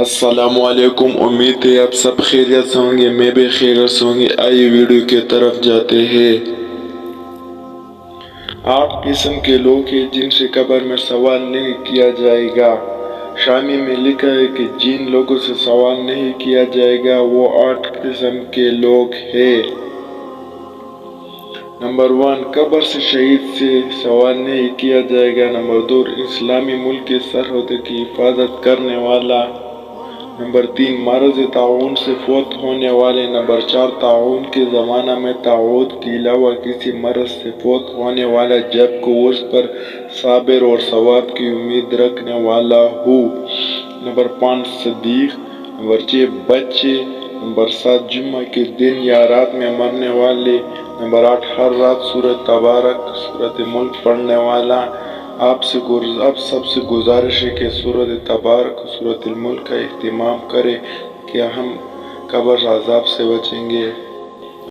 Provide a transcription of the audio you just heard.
السلام علیکم، امید ہے آپ سب خیریت سے ہوں گے، میں بھی خیریت سے ہوں گے۔ آئیے ویڈیو کی طرف جاتے ہیں۔ 8 قسم کے لوگ ہیں جن سے قبر میں سوال نہیں کیا جائے گا۔ شامی میں لکھا ہے کہ جن لوگوں سے سوال نہیں کیا جائے گا وہ 8 قسم کے لوگ ہیں۔ نمبر 1، قبر سے شہید سے سوال نہیں کیا جائے گا۔ نمبر 2، اسلامی ملک کی سرحد کی حفاظت کرنے والا۔ نمبر 3، مرض طاعون سے فوت ہونے والے۔ نمبر 4، طاعون کے زمانہ میں تعود کے علاوہ کسی مرض سے فوت ہونے والا جبکہ اس پر صبر اور ثواب کی امید رکھنے والا ہو۔ نمبر 5، صدیق۔ نمبر 6، بچے۔ نمبر 7، جمعہ کے دن یا رات میں مرنے والے۔ نمبر 8، ہر رات سورۃ تبارک، سورۃ ملک پڑھنے والا۔ آپ سب سے گزارش ہے کہ سورۃ تبارک و سورۃ الملک کا اہتمام کریں کہ ہم قبر عذاب سے بچیں گے۔